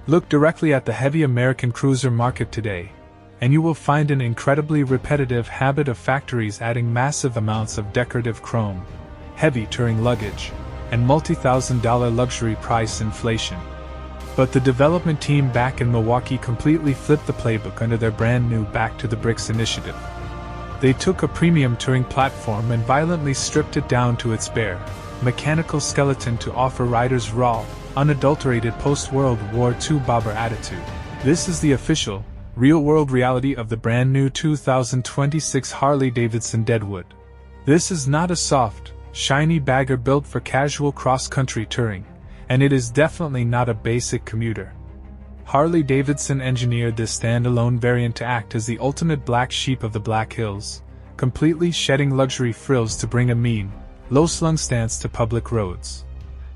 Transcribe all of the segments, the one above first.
Look directly at the heavy American cruiser market today, and you will find an incredibly repetitive habit of factories adding massive amounts of decorative chrome, heavy touring luggage, and multi-thousand-dollar luxury price inflation. But the development team back in Milwaukee completely flipped the playbook under their brand new Back to the Bricks initiative. They took a premium touring platform and violently stripped it down to its bare, mechanical skeleton to offer riders raw, unadulterated post-World War II bobber attitude. This is the official, real-world reality of the brand new 2026 Harley-Davidson Deadwood. This is not a soft, shiny bagger built for casual cross-country touring, and it is definitely not a basic commuter. Harley-Davidson engineered this standalone variant to act as the ultimate black sheep of the Black Hills, completely shedding luxury frills to bring a mean, low-slung stance to public roads.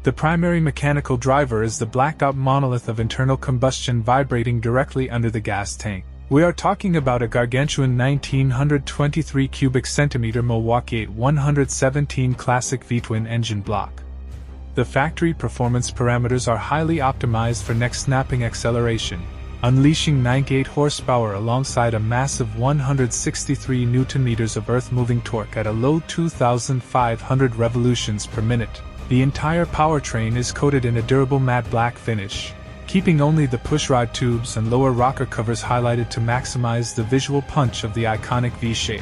The primary mechanical driver is the blacked-out monolith of internal combustion vibrating directly under the gas tank. We are talking about a gargantuan 1923 cubic centimeter Milwaukee-Eight 117 classic V-twin engine block. The factory performance parameters are highly optimized for neck-snapping acceleration, unleashing 98 horsepower alongside a massive 163 Nm of earth-moving torque at a low 2,500 revolutions per minute. The entire powertrain is coated in a durable matte black finish, keeping only the pushrod tubes and lower rocker covers highlighted to maximize the visual punch of the iconic V-shape.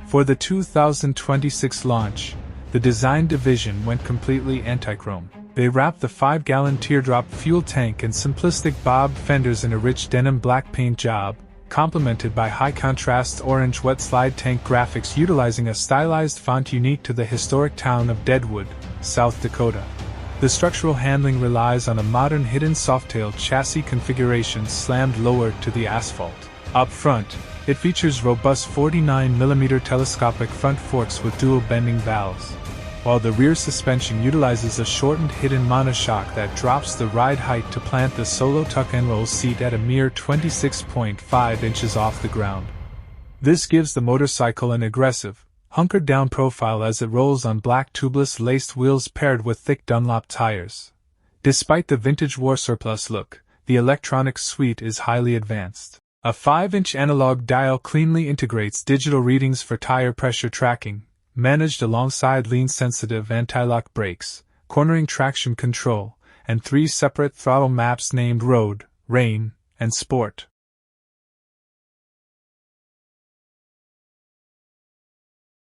For the 2026 launch, the design division went completely anti-chrome. They wrapped the 5-gallon Teardrop fuel tank and simplistic bob fenders in a rich denim black paint job, complemented by high-contrast orange wet slide tank graphics utilizing a stylized font unique to the historic town of Deadwood, South Dakota. The structural handling relies on a modern hidden Softail chassis configuration slammed lower to the asphalt. Up front, it features robust 49mm telescopic front forks with dual bending valves, while the rear suspension utilizes a shortened hidden monoshock that drops the ride height to plant the solo tuck-and-roll seat at a mere 26.5 inches off the ground. This gives the motorcycle an aggressive, hunkered-down profile as it rolls on black tubeless laced wheels paired with thick Dunlop tires. Despite the vintage war surplus look, the electronics suite is highly advanced. A 5-inch analog dial cleanly integrates digital readings for tire pressure tracking, managed alongside lean-sensitive anti-lock brakes, cornering traction control, and 3 separate throttle maps named Road, Rain, and Sport.